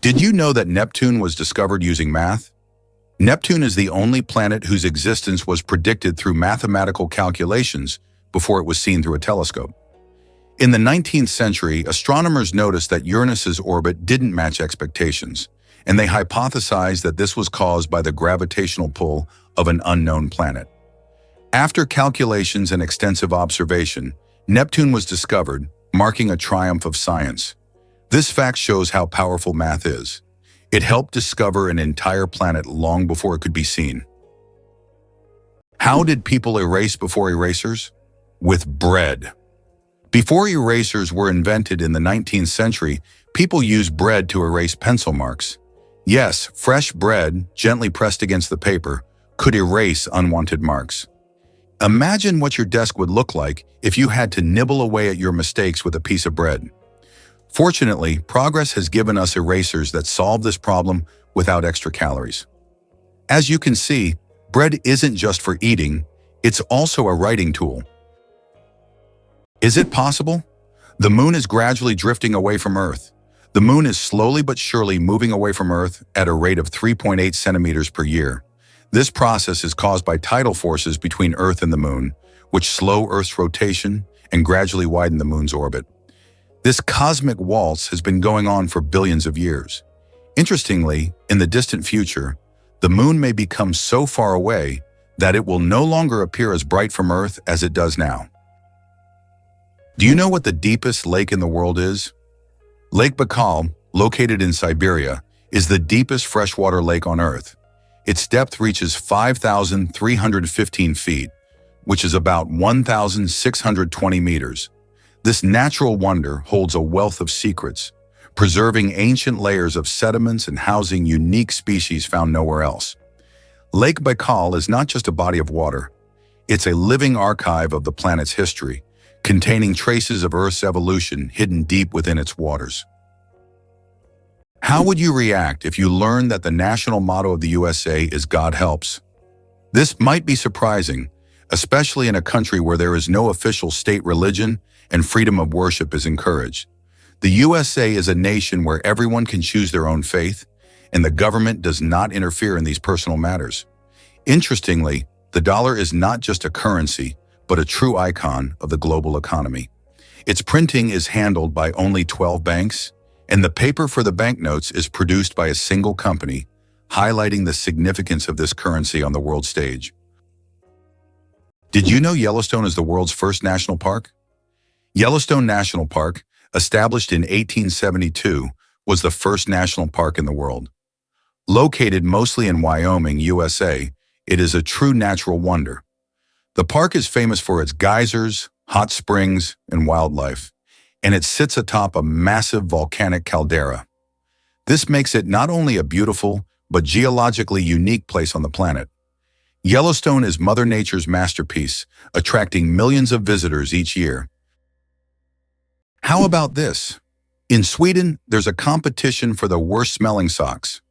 Did you know that Neptune was discovered using math? Neptune is the only planet whose existence was predicted through mathematical calculations before it was seen through a telescope. In the 19th century, astronomers noticed that Uranus's orbit didn't match expectations, and they hypothesized that this was caused by the gravitational pull of an unknown planet. After calculations and extensive observation, Neptune was discovered, marking a triumph of science. This fact shows how powerful math is. It helped discover an entire planet long before it could be seen. How did people erase before erasers? With bread. Before erasers were invented in the 19th century, people used bread to erase pencil marks. Yes, fresh bread, gently pressed against the paper, could erase unwanted marks. Imagine what your desk would look like if you had to nibble away at your mistakes with a piece of bread. Fortunately, progress has given us erasers that solve this problem without extra calories. As you can see, bread isn't just for eating, it's also a writing tool. Is it possible? The moon is gradually drifting away from Earth. The moon is slowly but surely moving away from Earth at a rate of 3.8 centimeters per year. This process is caused by tidal forces between Earth and the moon, which slow Earth's rotation and gradually widen the moon's orbit. This cosmic waltz has been going on for billions of years. Interestingly, in the distant future, the moon may become so far away that it will no longer appear as bright from Earth as it does now. Do you know what the deepest lake in the world is? Lake Baikal, located in Siberia, is the deepest freshwater lake on Earth. Its depth reaches 5,315 feet, which is about 1,620 meters. This natural wonder holds a wealth of secrets, preserving ancient layers of sediments and housing unique species found nowhere else. Lake Baikal is not just a body of water. It's a living archive of the planet's history, containing traces of Earth's evolution hidden deep within its waters. How would you react if you learned that the national motto of the USA is "God helps"? This might be surprising, especially in a country where there is no official state religion and freedom of worship is encouraged. The USA is a nation where everyone can choose their own faith, and the government does not interfere in these personal matters. Interestingly, the dollar is not just a currency, but a true icon of the global economy. Its printing is handled by only 12 banks, and the paper for the banknotes is produced by a single company, highlighting the significance of this currency on the world stage. Did you know Yellowstone is the world's first national park? Yellowstone National Park, established in 1872, was the first national park in the world. Located mostly in Wyoming, USA, it is a true natural wonder. The park is famous for its geysers, hot springs, and wildlife, and it sits atop a massive volcanic caldera. This makes it not only a beautiful, but geologically unique place on the planet. Yellowstone is Mother Nature's masterpiece, attracting millions of visitors each year. How about this? In Sweden, there's a competition for the worst-smelling socks.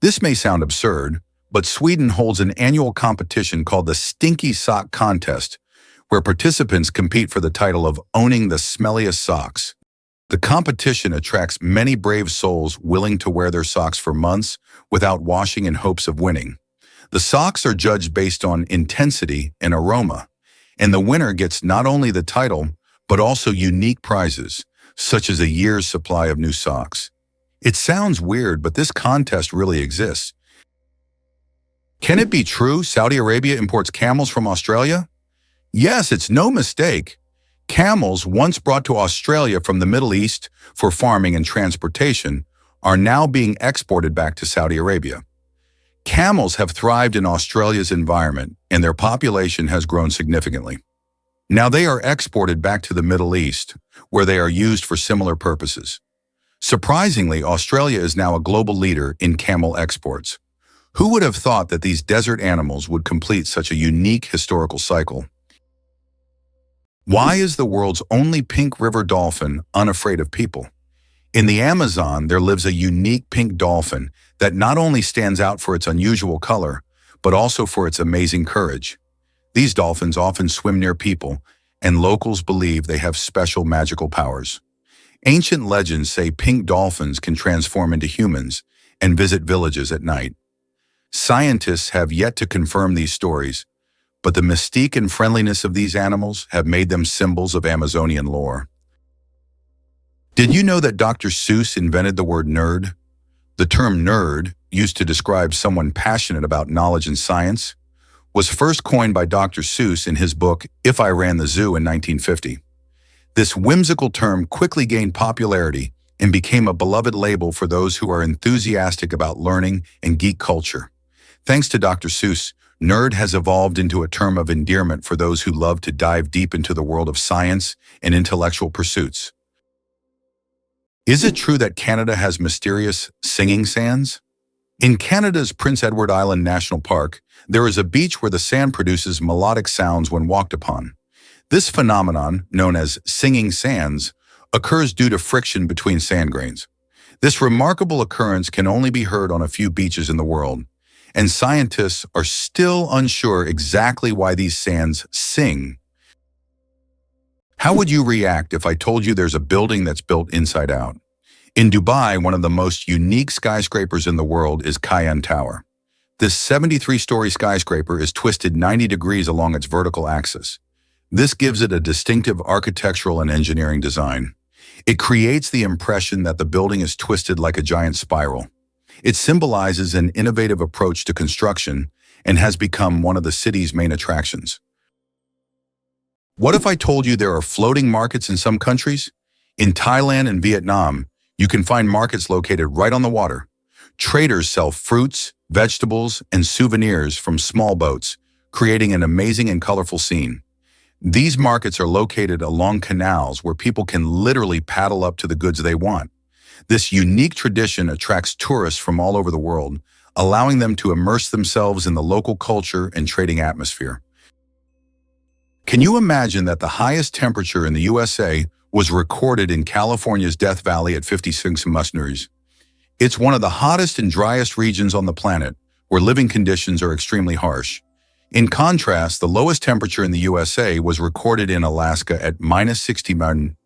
This may sound absurd, but Sweden holds an annual competition called the Stinky Sock Contest, where participants compete for the title of owning the smelliest socks. The competition attracts many brave souls willing to wear their socks for months without washing in hopes of winning. The socks are judged based on intensity and aroma, and the winner gets not only the title, but also unique prizes, such as a year's supply of new socks. It sounds weird, but this contest really exists. Can it be true Saudi Arabia imports camels from Australia? Yes, it's no mistake. Camels, once brought to Australia from the Middle East for farming and transportation, are now being exported back to Saudi Arabia. Camels have thrived in Australia's environment, and their population has grown significantly. Now they are exported back to the Middle East, where they are used for similar purposes. Surprisingly, Australia is now a global leader in camel exports. Who would have thought that these desert animals would complete such a unique historical cycle? Why is the world's only pink river dolphin unafraid of people? In the Amazon, there lives a unique pink dolphin that not only stands out for its unusual color, but also for its amazing courage. These dolphins often swim near people, and locals believe they have special magical powers. Ancient legends say pink dolphins can transform into humans and visit villages at night. Scientists have yet to confirm these stories, but the mystique and friendliness of these animals have made them symbols of Amazonian lore. Did you know that Dr. Seuss invented the word nerd? The term nerd, used to describe someone passionate about knowledge and science, was first coined by Dr. Seuss in his book If I Ran the Zoo in 1950. This whimsical term quickly gained popularity and became a beloved label for those who are enthusiastic about learning and geek culture. Thanks to Dr. Seuss, nerd has evolved into a term of endearment for those who love to dive deep into the world of science and intellectual pursuits. Is it true that Canada has mysterious singing sands? In Canada's Prince Edward Island National Park, there is a beach where the sand produces melodic sounds when walked upon. This phenomenon, known as singing sands, occurs due to friction between sand grains. This remarkable occurrence can only be heard on a few beaches in the world, and scientists are still unsure exactly why these sands sing. How would you react if I told you there's a building that's built inside out? In Dubai, one of the most unique skyscrapers in the world is Eiffel Tower. This 73-story skyscraper is twisted 90 degrees along its vertical axis. This gives it a distinctive architectural and engineering design. It creates the impression that the building is twisted like a giant spiral. It symbolizes an innovative approach to construction and has become one of the city's main attractions. What if I told you there are floating markets in some countries? In Thailand and Vietnam, you can find markets located right on the water. Traders sell fruits, vegetables, and souvenirs from small boats, creating an amazing and colorful scene. These markets are located along canals where people can literally paddle up to the goods they want. This unique tradition attracts tourists from all over the world, allowing them to immerse themselves in the local culture and trading atmosphere. Can you imagine that the highest temperature in the USA was recorded in California's Death Valley at 56 degrees? It's one of the hottest and driest regions on the planet, where living conditions are extremely harsh. In contrast, the lowest temperature in the USA was recorded in Alaska at -60 .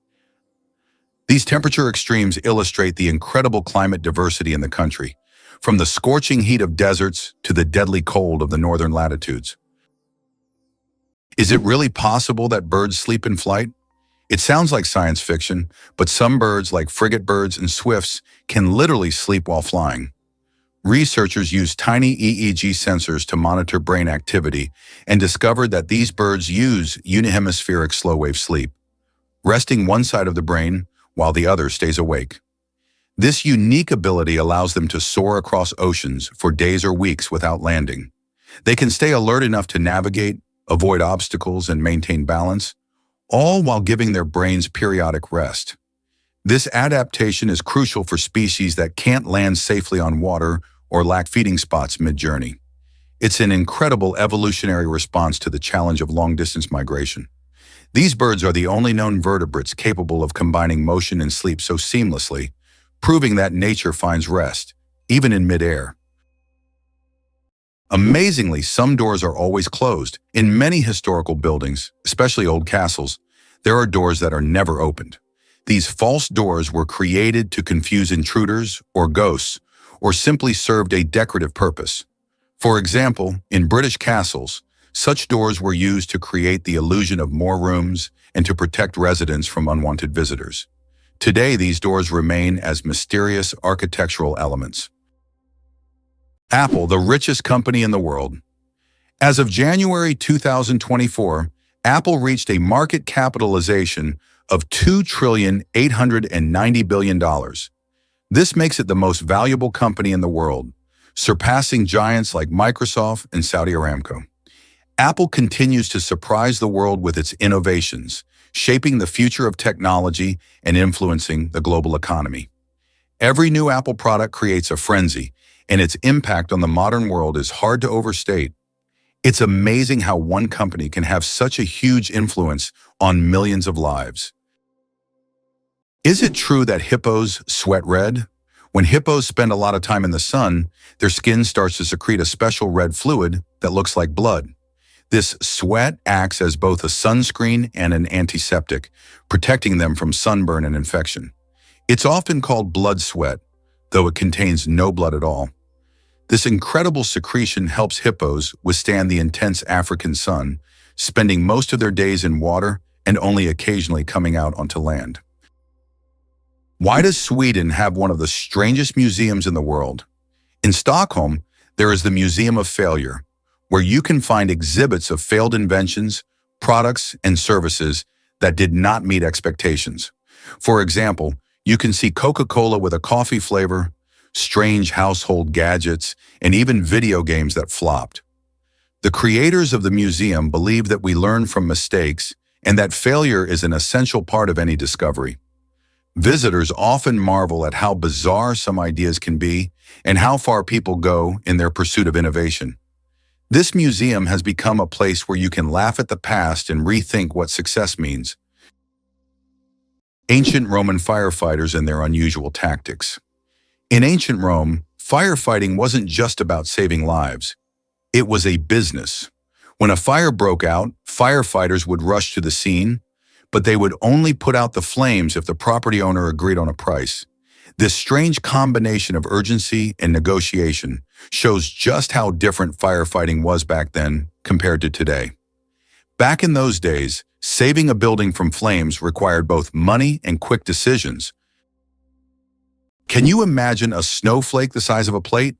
These temperature extremes illustrate the incredible climate diversity in the country, from the scorching heat of deserts to the deadly cold of the northern latitudes. Is it really possible that birds sleep in flight? It sounds like science fiction, but some birds, like frigate birds and swifts, can literally sleep while flying. Researchers used tiny EEG sensors to monitor brain activity and discovered that these birds use unihemispheric slow-wave sleep, resting one side of the brain while the other stays awake. This unique ability allows them to soar across oceans for days or weeks without landing. They can stay alert enough to navigate, avoid obstacles, and maintain balance, all while giving their brains periodic rest. This adaptation is crucial for species that can't land safely on water or lack feeding spots mid-journey. It's an incredible evolutionary response to the challenge of long-distance migration. These birds are the only known vertebrates capable of combining motion and sleep so seamlessly, proving that nature finds rest, even in mid-air. Amazingly, some doors are always closed. In many historical buildings, especially old castles, there are doors that are never opened. These false doors were created to confuse intruders or ghosts, or simply served a decorative purpose. For example, in British castles, such doors were used to create the illusion of more rooms and to protect residents from unwanted visitors. Today, these doors remain as mysterious architectural elements. Apple, the richest company in the world. As of January 2024, Apple reached a market capitalization of $2,890 billion. This makes it the most valuable company in the world, surpassing giants like Microsoft and Saudi Aramco. Apple continues to surprise the world with its innovations, shaping the future of technology and influencing the global economy. Every new Apple product creates a frenzy, and its impact on the modern world is hard to overstate. It's amazing how one company can have such a huge influence on millions of lives. Is it true that hippos sweat red? When hippos spend a lot of time in the sun, their skin starts to secrete a special red fluid that looks like blood. This sweat acts as both a sunscreen and an antiseptic, protecting them from sunburn and infection. It's often called blood sweat, though it contains no blood at all. This incredible secretion helps hippos withstand the intense African sun, spending most of their days in water and only occasionally coming out onto land. Why does Sweden have one of the strangest museums in the world? In Stockholm, there is the Museum of Failure, where you can find exhibits of failed inventions, products, and services that did not meet expectations. For example, you can see Coca-Cola with a coffee flavor, strange household gadgets, and even video games that flopped. The creators of the museum believe that we learn from mistakes and that failure is an essential part of any discovery. Visitors often marvel at how bizarre some ideas can be and how far people go in their pursuit of innovation. This museum has become a place where you can laugh at the past and rethink what success means. Ancient Roman firefighters and their unusual tactics. In ancient Rome, firefighting wasn't just about saving lives. It was a business. When a fire broke out, firefighters would rush to the scene, but they would only put out the flames if the property owner agreed on a price. This strange combination of urgency and negotiation shows just how different firefighting was back then compared to today. Back in those days, saving a building from flames required both money and quick decisions. Can you imagine a snowflake the size of a plate?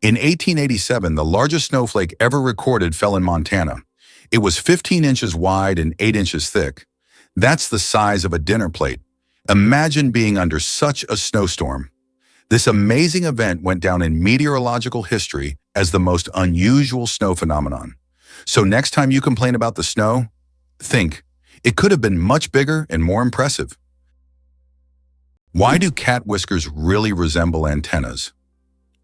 In 1887, the largest snowflake ever recorded fell in Montana. It was 15 inches wide and 8 inches thick. That's the size of a dinner plate. Imagine being under such a snowstorm. This amazing event went down in meteorological history as the most unusual snow phenomenon. So next time you complain about the snow, think, it could have been much bigger and more impressive. Why do cat whiskers really resemble antennas?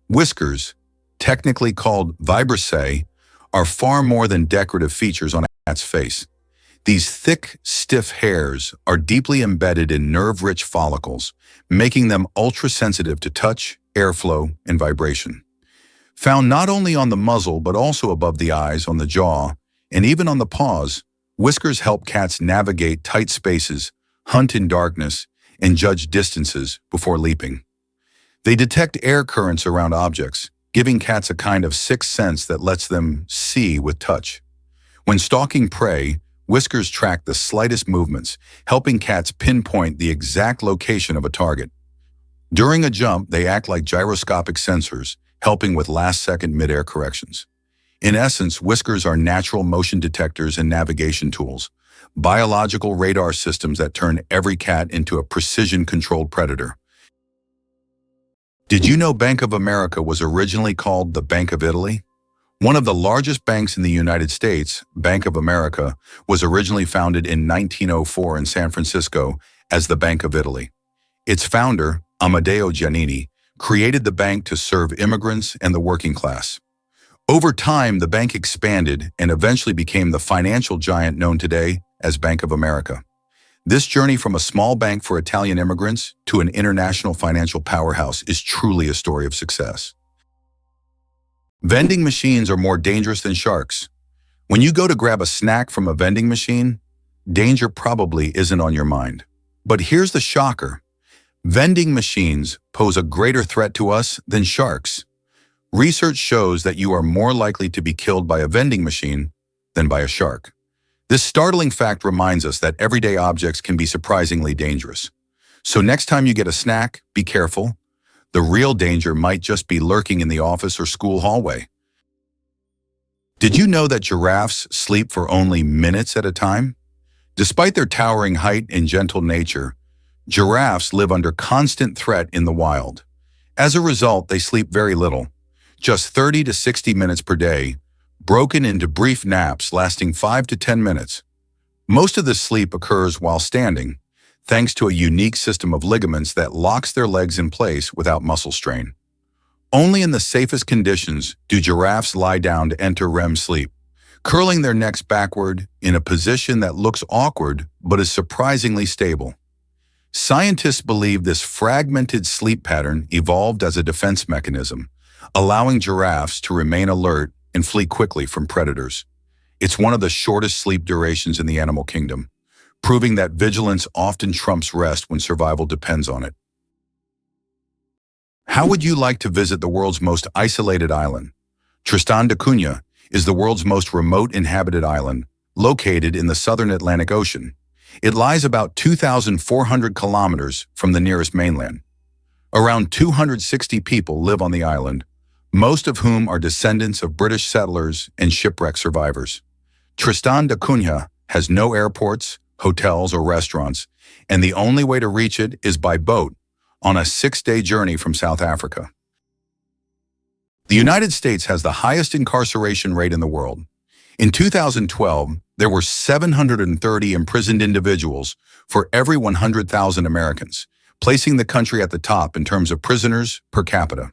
Whiskers, technically called vibrissae, are far more than decorative features on a cat's face. These thick, stiff hairs are deeply embedded in nerve-rich follicles, making them ultra-sensitive to touch, airflow, and vibration. Found not only on the muzzle but also above the eyes, on the jaw, and even on the paws, whiskers help cats navigate tight spaces, hunt in darkness, and judge distances before leaping. They detect air currents around objects, giving cats a kind of sixth sense that lets them see with touch. When stalking prey, whiskers track the slightest movements, helping cats pinpoint the exact location of a target. During a jump, they act like gyroscopic sensors, helping with last-second mid-air corrections. In essence, whiskers are natural motion detectors and navigation tools, biological radar systems that turn every cat into a precision-controlled predator. Did you know Bank of America was originally called the Bank of Italy? One of the largest banks in the United States, Bank of America, was originally founded in 1904 in San Francisco as the Bank of Italy. Its founder, Amedeo Giannini, created the bank to serve immigrants and the working class. Over time, the bank expanded and eventually became the financial giant known today as Bank of America. This journey from a small bank for Italian immigrants to an international financial powerhouse is truly a story of success. Vending machines are more dangerous than sharks. When you go to grab a snack from a vending machine, danger probably isn't on your mind. But here's the shocker. Vending machines pose a greater threat to us than sharks. Research shows that you are more likely to be killed by a vending machine than by a shark. This startling fact reminds us that everyday objects can be surprisingly dangerous. So next time you get a snack, be careful. The real danger might just be lurking in the office or school hallway. Did you know that giraffes sleep for only minutes at a time? Despite their towering height and gentle nature, giraffes live under constant threat in the wild. As a result, they sleep very little, just 30 to 60 minutes per day, broken into brief naps lasting 5 to 10 minutes. Most of this sleep occurs while standing, thanks to a unique system of ligaments that locks their legs in place without muscle strain. Only in the safest conditions do giraffes lie down to enter REM sleep, curling their necks backward in a position that looks awkward but is surprisingly stable. Scientists believe this fragmented sleep pattern evolved as a defense mechanism, allowing giraffes to remain alert and flee quickly from predators. It's one of the shortest sleep durations in the animal kingdom, proving that vigilance often trumps rest when survival depends on it. How would you like to visit the world's most isolated island? Tristan da Cunha is the world's most remote inhabited island, located in the southern Atlantic Ocean. It lies about 2,400 kilometers from the nearest mainland. Around 260 people live on the island, most of whom are descendants of British settlers and shipwreck survivors. Tristan da Cunha has no airports, hotels, or restaurants, and the only way to reach it is by boat on a 6-day journey from South Africa. The United States has the highest incarceration rate in the world. In 2012, there were 730 imprisoned individuals for every 100,000 Americans, placing the country at the top in terms of prisoners per capita.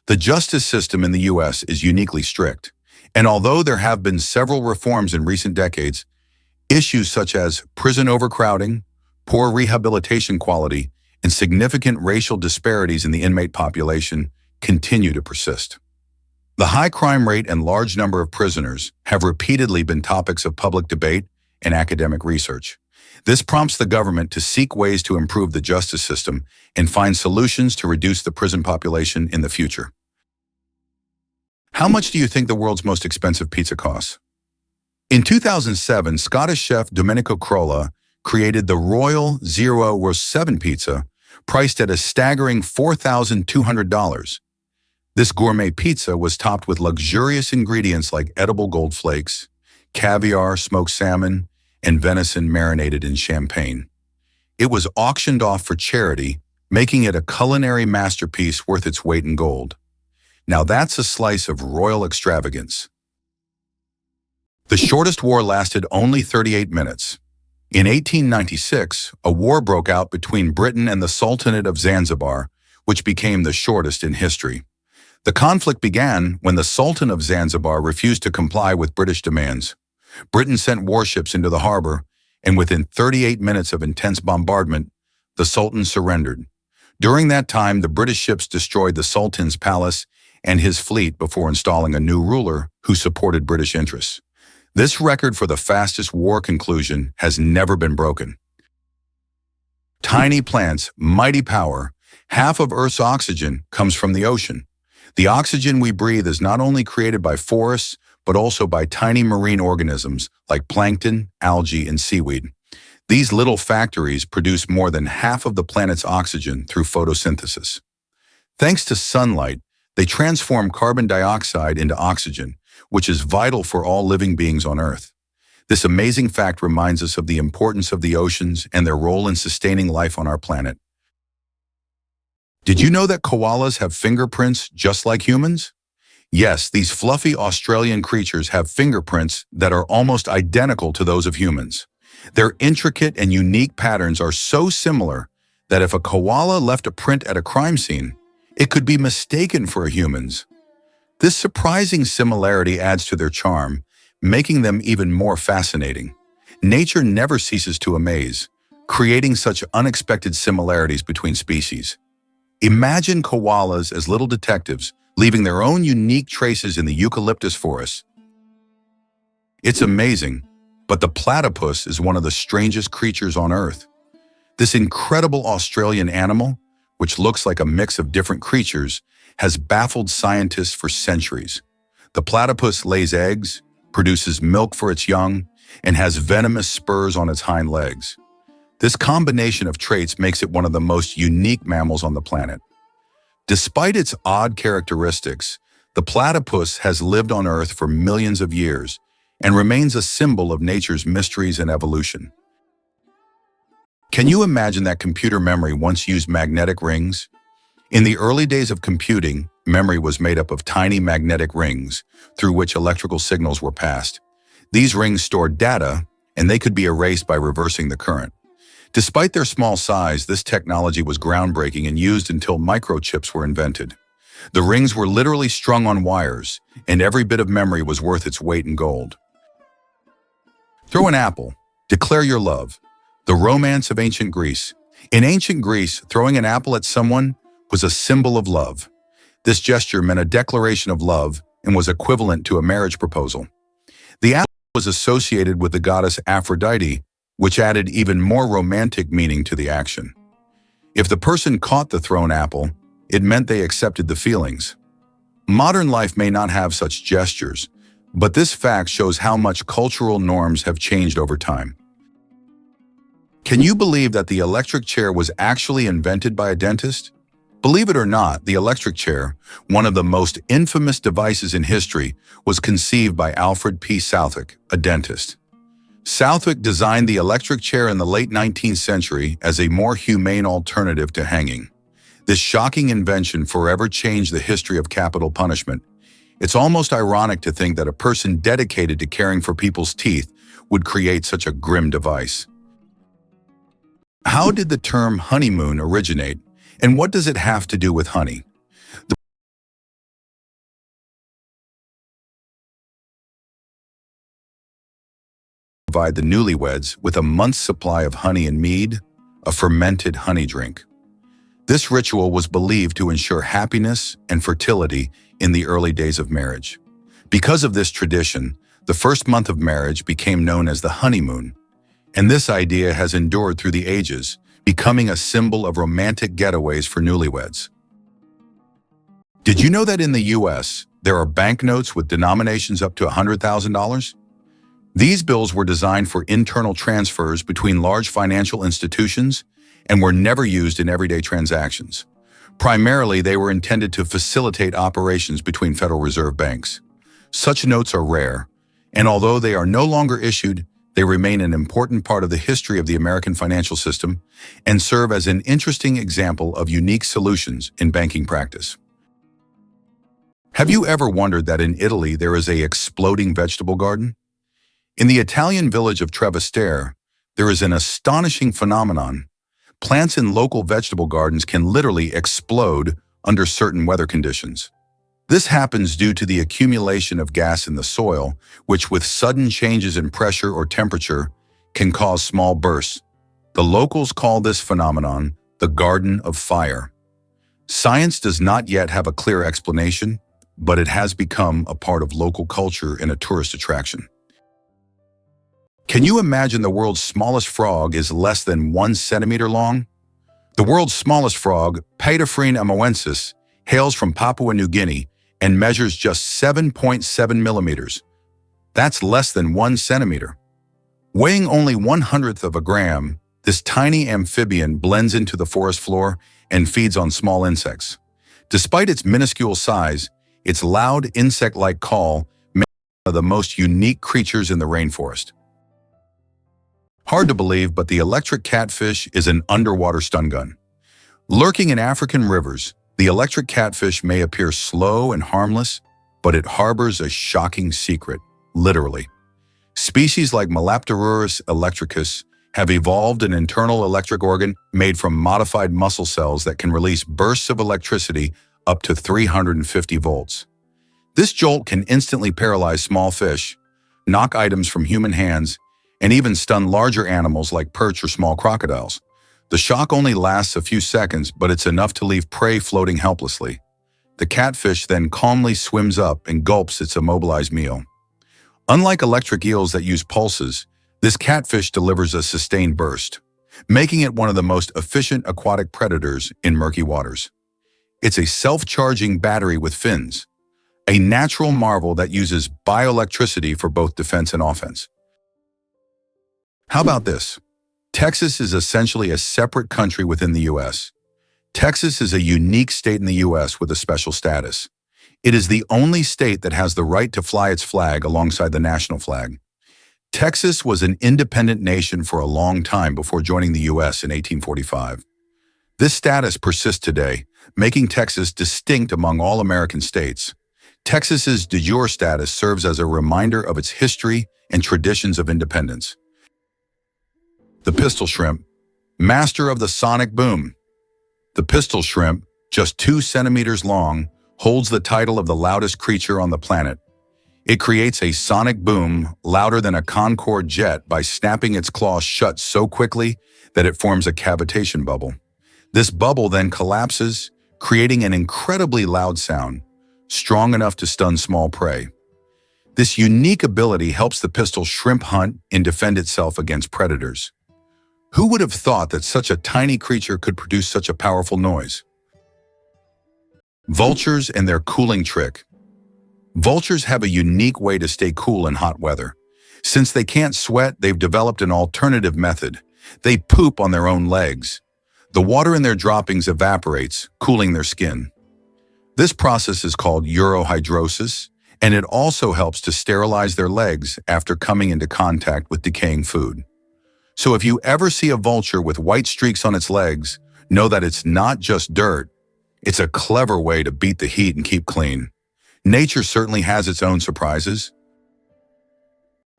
The justice system in the U.S. is uniquely strict, and although there have been several reforms in recent decades, issues such as prison overcrowding, poor rehabilitation quality, and significant racial disparities in the inmate population continue to persist. The high crime rate and large number of prisoners have repeatedly been topics of public debate and academic research. This prompts the government to seek ways to improve the justice system and find solutions to reduce the prison population in the future. How much do you think the world's most expensive pizza costs? In 2007, Scottish chef Domenico Crolla created the Royal Zero Roast 7 pizza, priced at a staggering $4,200. This gourmet pizza was topped with luxurious ingredients like edible gold flakes, caviar, smoked salmon, and venison marinated in champagne. It was auctioned off for charity, making it a culinary masterpiece worth its weight in gold. Now that's a slice of royal extravagance. The shortest war lasted only 38 minutes. In 1896, a war broke out between Britain and the Sultanate of Zanzibar, which became the shortest in history. The conflict began when the Sultan of Zanzibar refused to comply with British demands. Britain sent warships into the harbor, and within 38 minutes of intense bombardment, the Sultan surrendered. During that time, the British ships destroyed the Sultan's palace and his fleet before installing a new ruler who supported British interests. This record for the fastest war conclusion has never been broken. Tiny plants, mighty power. Half of Earth's oxygen comes from the ocean. The oxygen we breathe is not only created by forests, but also by tiny marine organisms like plankton, algae, and seaweed. These little factories produce more than half of the planet's oxygen through photosynthesis. Thanks to sunlight, they transform carbon dioxide into oxygen, which is vital for all living beings on Earth. This amazing fact reminds us of the importance of the oceans and their role in sustaining life on our planet. Did you know that koalas have fingerprints just like humans? Yes, these fluffy Australian creatures have fingerprints that are almost identical to those of humans. Their intricate and unique patterns are so similar that if a koala left a print at a crime scene, it could be mistaken for a human's. This surprising similarity adds to their charm, making them even more fascinating. Nature never ceases to amaze, creating such unexpected similarities between species. Imagine koalas as little detectives, leaving their own unique traces in the eucalyptus forest. It's amazing, but the platypus is one of the strangest creatures on Earth. This incredible Australian animal, which looks like a mix of different creatures, has baffled scientists for centuries. The platypus lays eggs, produces milk for its young, and has venomous spurs on its hind legs. This combination of traits makes it one of the most unique mammals on the planet. Despite its odd characteristics, the platypus has lived on Earth for millions of years and remains a symbol of nature's mysteries and evolution. Can you imagine that computer memory once used magnetic rings? In the early days of computing, memory was made up of tiny magnetic rings through which electrical signals were passed. These rings stored data, and they could be erased by reversing the current. Despite their small size, this technology was groundbreaking and used until microchips were invented. The rings were literally strung on wires, and every bit of memory was worth its weight in gold. Throw an apple. Declare your love. The romance of ancient Greece. In ancient Greece, throwing an apple at someone was a symbol of love. This gesture meant a declaration of love and was equivalent to a marriage proposal. The apple was associated with the goddess Aphrodite, which added even more romantic meaning to the action. If the person caught the thrown apple, It meant they accepted the feelings. Modern life may not have such gestures, but this fact shows how much cultural norms have changed over time. Can you believe that the electric chair was actually invented by a dentist? Believe it or not, the electric chair, one of the most infamous devices in history, was conceived by Alfred P. Southwick, a dentist. Southwick designed the electric chair in the late 19th century as a more humane alternative to hanging. This shocking invention forever changed the history of capital punishment. It's almost ironic to think that a person dedicated to caring for people's teeth would create such a grim device. How did the term honeymoon originate, and what does it have to do with honey? Provide the newlyweds with a month's supply of honey and mead, a fermented honey drink. This ritual was believed to ensure happiness and fertility in the early days of marriage. Because of this tradition, the first month of marriage became known as the honeymoon, and this idea has endured through the ages, becoming a symbol of romantic getaways for newlyweds. Did you know that in the US, there are banknotes with denominations up to $100,000? These bills were designed for internal transfers between large financial institutions and were never used in everyday transactions. Primarily, they were intended to facilitate operations between Federal Reserve banks. Such notes are rare, and although they are no longer issued, they remain an important part of the history of the American financial system and serve as an interesting example of unique solutions in banking practice. Have you ever wondered that in Italy there is an exploding vegetable garden? In the Italian village of Trevestare, there is an astonishing phenomenon. Plants in local vegetable gardens can literally explode under certain weather conditions. This happens due to the accumulation of gas in the soil, which with sudden changes in pressure or temperature can cause small bursts. The locals call this phenomenon the Garden of Fire. Science does not yet have a clear explanation, but it has become a part of local culture and a tourist attraction. Can you imagine the world's smallest frog is less than 1 centimeter long? The world's smallest frog, Paedophryne amoensis, hails from Papua New Guinea and measures just 7.7 millimeters. That's less than 1 centimeter. Weighing only 1/100th of a gram, this tiny amphibian blends into the forest floor and feeds on small insects. Despite its minuscule size, its loud insect-like call makes it one of the most unique creatures in the rainforest. Hard to believe, but the electric catfish is an underwater stun gun. Lurking in African rivers, the electric catfish may appear slow and harmless, but it harbors a shocking secret, literally. Species like Melapterurus electricus have evolved an internal electric organ made from modified muscle cells that can release bursts of electricity up to 350 volts. This jolt can instantly paralyze small fish, knock items from human hands, and even stun larger animals like perch or small crocodiles. The shock only lasts a few seconds, but it's enough to leave prey floating helplessly. The catfish then calmly swims up and gulps its immobilized meal. Unlike electric eels that use pulses, this catfish delivers a sustained burst, making it one of the most efficient aquatic predators in murky waters. It's a self-charging battery with fins, a natural marvel that uses bioelectricity for both defense and offense. How about this? Texas is essentially a separate country within the U.S. Texas is a unique state in the U.S. with a special status. It is the only state that has the right to fly its flag alongside the national flag. Texas was an independent nation for a long time before joining the U.S. in 1845. This status persists today, making Texas distinct among all American states. Texas's de jure status serves as a reminder of its history and traditions of independence. The pistol shrimp, master of the sonic boom. The pistol shrimp, just 2 centimeters long, holds the title of the loudest creature on the planet. It creates a sonic boom louder than a Concorde jet by snapping its claws shut so quickly that it forms a cavitation bubble. This bubble then collapses, creating an incredibly loud sound, strong enough to stun small prey. This unique ability helps the pistol shrimp hunt and defend itself against predators. Who would have thought that such a tiny creature could produce such a powerful noise? Vultures and their cooling trick. Vultures have a unique way to stay cool in hot weather. Since they can't sweat, they've developed an alternative method. They poop on their own legs. The water in their droppings evaporates, cooling their skin. This process is called urohydrosis, and it also helps to sterilize their legs after coming into contact with decaying food. So if you ever see a vulture with white streaks on its legs, know that it's not just dirt. It's a clever way to beat the heat and keep clean. Nature certainly has its own surprises.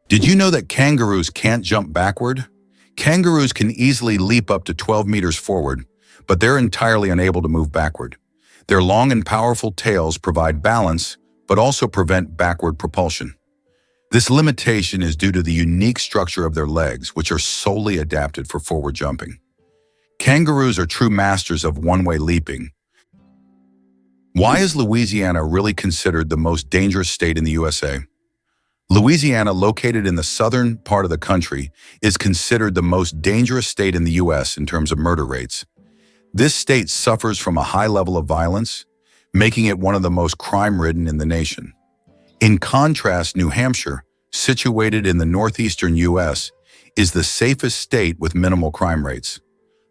Did you know that kangaroos can't jump backward? Kangaroos can easily leap up to 12 meters forward, but they're entirely unable to move backward. Their long and powerful tails provide balance, but also prevent backward propulsion. This limitation is due to the unique structure of their legs, which are solely adapted for forward jumping. Kangaroos are true masters of one-way leaping. Why is Louisiana really considered the most dangerous state in the USA? Louisiana, located in the southern part of the country, is considered the most dangerous state in the U.S. in terms of murder rates. This state suffers from a high level of violence, making it one of the most crime-ridden in the nation. In contrast, New Hampshire, situated in the northeastern U.S., is the safest state with minimal crime rates.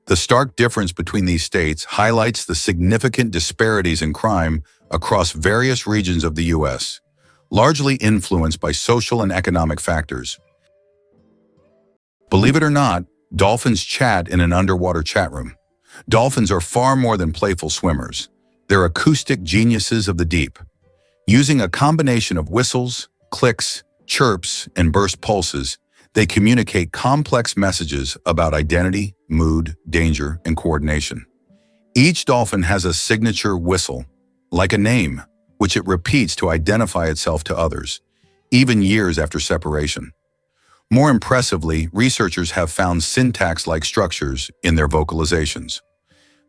The stark difference between these states highlights the significant disparities in crime across various regions of the U.S., largely influenced by social and economic factors. Believe it or not, dolphins chat in an underwater chat room. Dolphins are far more than playful swimmers. They're acoustic geniuses of the deep. Using a combination of whistles, clicks, chirps, and burst pulses, they communicate complex messages about identity, mood, danger, and coordination. Each dolphin has a signature whistle, like a name, which it repeats to identify itself to others, even years after separation. More impressively, researchers have found syntax-like structures in their vocalizations.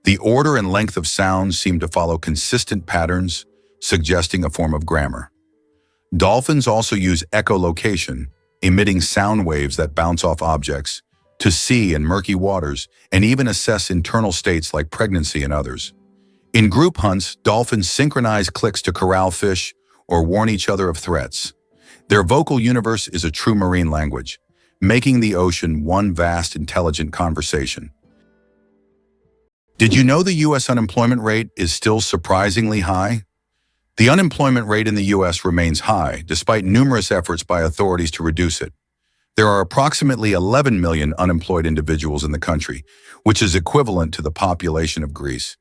The order and length of sounds seem to follow consistent patterns, suggesting a form of grammar. Dolphins also use echolocation, emitting sound waves that bounce off objects, to see in murky waters, and even assess internal states like pregnancy and others. In group hunts, dolphins synchronize clicks to corral fish or warn each other of threats. Their vocal universe is a true marine language, making the ocean one vast, intelligent conversation. Did you know the U.S. unemployment rate is still surprisingly high? The unemployment rate in the U.S. remains high, despite numerous efforts by authorities to reduce it. There are approximately 11 million unemployed individuals in the country, which is equivalent to the population of Greece.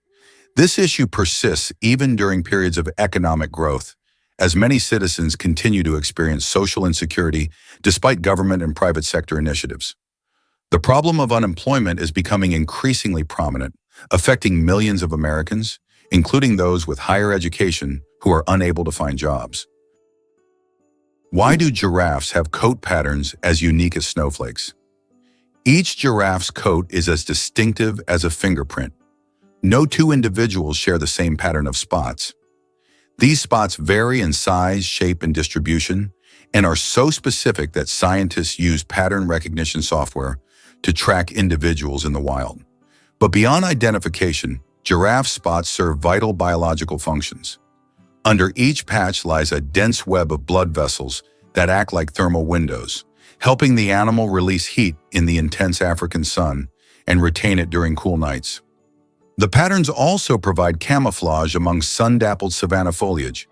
This issue persists even during periods of economic growth, as many citizens continue to experience social insecurity despite government and private sector initiatives. The problem of unemployment is becoming increasingly prominent, affecting millions of Americans, including those with higher education who are unable to find jobs. Why do giraffes have coat patterns as unique as snowflakes? Each giraffe's coat is as distinctive as a fingerprint. No two individuals share the same pattern of spots. These spots vary in size, shape, and distribution, and are so specific that scientists use pattern recognition software to track individuals in the wild. But beyond identification, giraffe spots serve vital biological functions. Under each patch lies a dense web of blood vessels that act like thermal windows, helping the animal release heat in the intense African sun and retain it during cool nights. The patterns also provide camouflage among sun-dappled savanna foliage,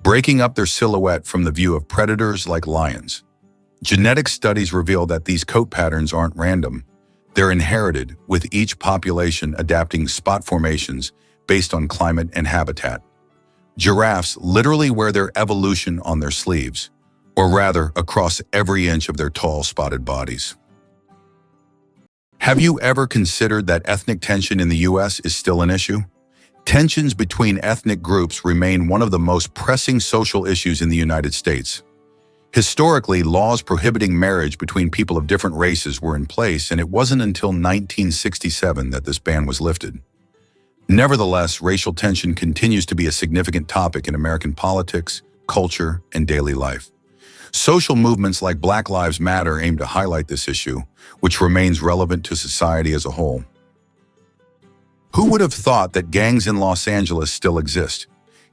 breaking up their silhouette from the view of predators like lions. Genetic studies reveal that these coat patterns aren't random. They're inherited, with each population adapting spot formations based on climate and habitat. Giraffes literally wear their evolution on their sleeves, or rather, across every inch of their tall, spotted bodies. Have you ever considered that ethnic tension in the U.S. is still an issue? Tensions between ethnic groups remain one of the most pressing social issues in the United States. Historically, laws prohibiting marriage between people of different races were in place, and it wasn't until 1967 that this ban was lifted. Nevertheless, racial tension continues to be a significant topic in American politics, culture, and daily life. Social movements like Black Lives Matter aim to highlight this issue, which remains relevant to society as a whole. Who would have thought that gangs in Los Angeles still exist?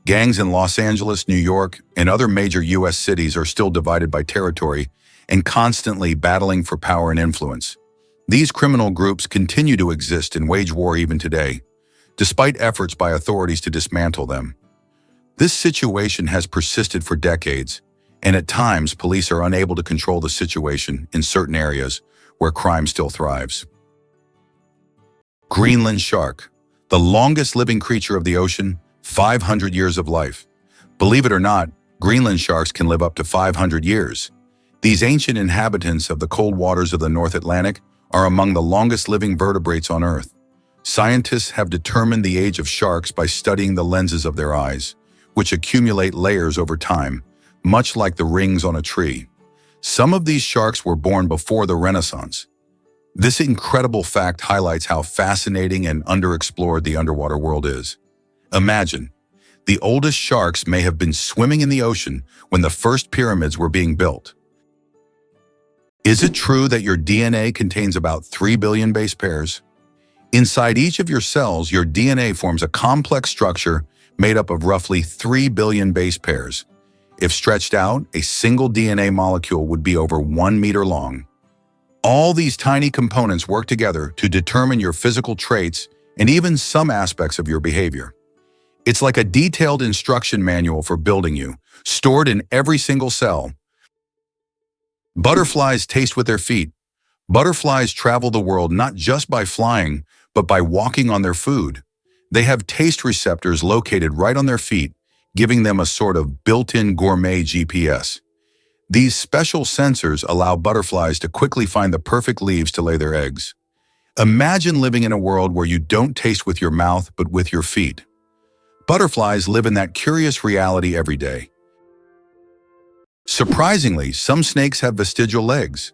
Gangs in Los Angeles, New York, and other major U.S. cities are still divided by territory and constantly battling for power and influence. These criminal groups continue to exist and wage war even today, despite efforts by authorities to dismantle them. This situation has persisted for decades, and at times police are unable to control the situation in certain areas where crime still thrives. Greenland shark, the longest living creature of the ocean, 500 years of life. Believe it or not, Greenland sharks can live up to 500 years. These ancient inhabitants of the cold waters of the North Atlantic are among the longest living vertebrates on Earth. Scientists have determined the age of sharks by studying the lenses of their eyes, which accumulate layers over time, much like the rings on a tree. Some of these sharks were born before the Renaissance. This incredible fact highlights how fascinating and underexplored the underwater world is. Imagine, the oldest sharks may have been swimming in the ocean when the first pyramids were being built. Is it true that your DNA contains about 3 billion base pairs? Inside each of your cells, your DNA forms a complex structure made up of roughly 3 billion base pairs. If stretched out, a single DNA molecule would be over 1 meter long. All these tiny components work together to determine your physical traits and even some aspects of your behavior. It's like a detailed instruction manual for building you, stored in every single cell. Butterflies taste with their feet. Butterflies travel the world not just by flying, but by walking on their food. They have taste receptors located right on their feet, giving them a sort of built-in gourmet GPS. These special sensors allow butterflies to quickly find the perfect leaves to lay their eggs. Imagine living in a world where you don't taste with your mouth, but with your feet. Butterflies live in that curious reality every day. Surprisingly, some snakes have vestigial legs.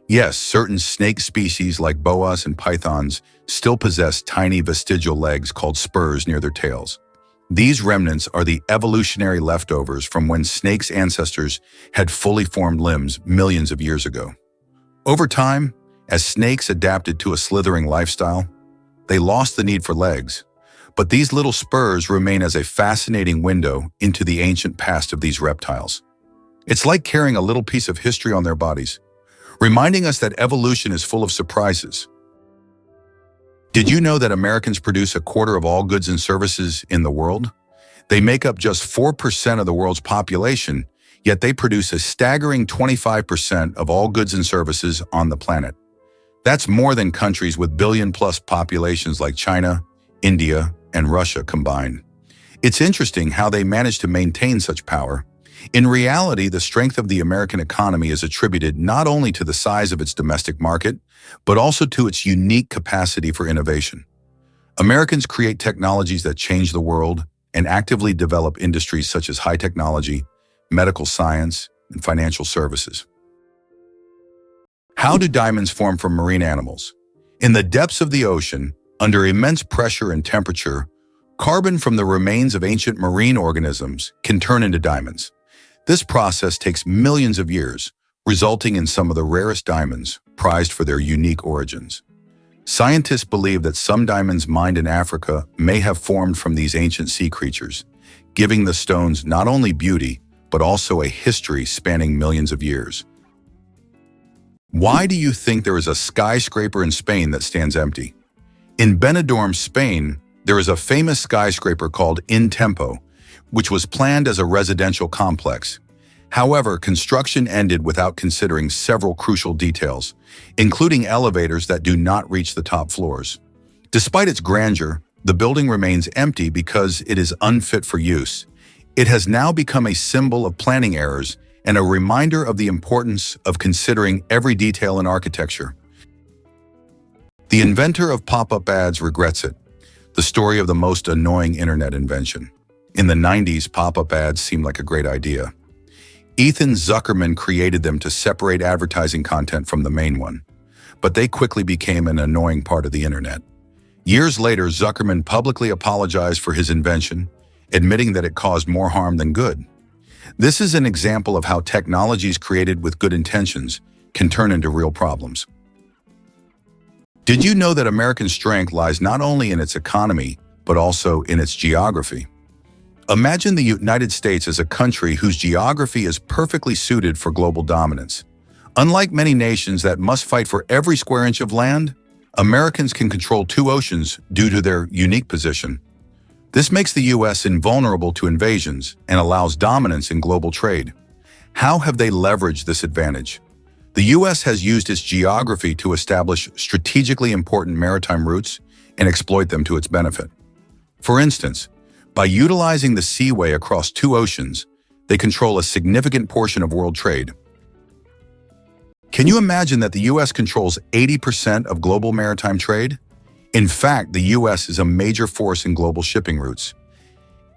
Yes, certain snake species like boas and pythons still possess tiny vestigial legs called spurs near their tails. These remnants are the evolutionary leftovers from when snakes' ancestors had fully formed limbs millions of years ago. Over time, as snakes adapted to a slithering lifestyle, they lost the need for legs. But these little spurs remain as a fascinating window into the ancient past of these reptiles. It's like carrying a little piece of history on their bodies, reminding us that evolution is full of surprises. Did you know that Americans produce a quarter of all goods and services in the world? They make up just 4% of the world's population, yet they produce a staggering 25% of all goods and services on the planet. That's more than countries with billion-plus populations like China, India, and Russia combined. It's interesting how they manage to maintain such power. In reality, the strength of the American economy is attributed not only to the size of its domestic market, but also to its unique capacity for innovation. Americans create technologies that change the world and actively develop industries such as high technology, medical science, and financial services. How do diamonds form from marine animals? In the depths of the ocean, under immense pressure and temperature, carbon from the remains of ancient marine organisms can turn into diamonds. This process takes millions of years, resulting in some of the rarest diamonds, prized for their unique origins. Scientists believe that some diamonds mined in Africa may have formed from these ancient sea creatures, giving the stones not only beauty, but also a history spanning millions of years. Why do you think there is a skyscraper in Spain that stands empty? In Benidorm, Spain, there is a famous skyscraper called In Tempo, which was planned as a residential complex. However, construction ended without considering several crucial details, including elevators that do not reach the top floors. Despite its grandeur, the building remains empty because it is unfit for use. It has now become a symbol of planning errors and a reminder of the importance of considering every detail in architecture. The inventor of pop-up ads regrets it. The story of the most annoying internet invention. In the 90s, pop-up ads seemed like a great idea. Ethan Zuckerman created them to separate advertising content from the main one, but they quickly became an annoying part of the internet. Years later, Zuckerman publicly apologized for his invention, admitting that it caused more harm than good. This is an example of how technologies created with good intentions can turn into real problems. Did you know that American strength lies not only in its economy, but also in its geography? Imagine the United States as a country whose geography is perfectly suited for global dominance. Unlike many nations that must fight for every square inch of land, Americans can control two oceans due to their unique position. This makes the U.S. invulnerable to invasions and allows dominance in global trade. How have they leveraged this advantage? The U.S. has used its geography to establish strategically important maritime routes and exploit them to its benefit. For instance, by utilizing the seaway across two oceans, they control a significant portion of world trade. Can you imagine that the U.S. controls 80% of global maritime trade? In fact, the U.S. is a major force in global shipping routes.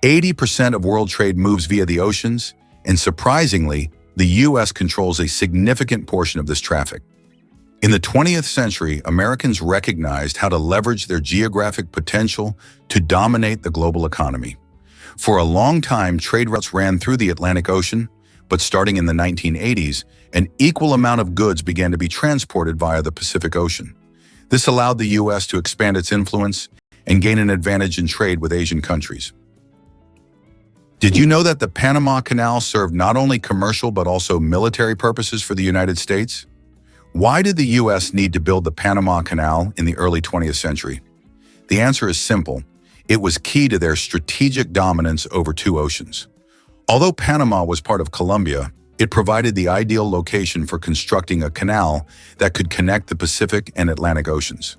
80% of world trade moves via the oceans, and surprisingly, the U.S. controls a significant portion of this traffic. In the 20th century, Americans recognized how to leverage their geographic potential to dominate the global economy. For a long time, trade routes ran through the Atlantic Ocean, but starting in the 1980s, an equal amount of goods began to be transported via the Pacific Ocean. This allowed the U.S. to expand its influence and gain an advantage in trade with Asian countries. Did you know that the Panama Canal served not only commercial but also military purposes for the United States? Why did the U.S. need to build the Panama Canal in the early 20th century? The answer is simple. It was key to their strategic dominance over two oceans. Although Panama was part of Colombia, it provided the ideal location for constructing a canal that could connect the Pacific and Atlantic Oceans.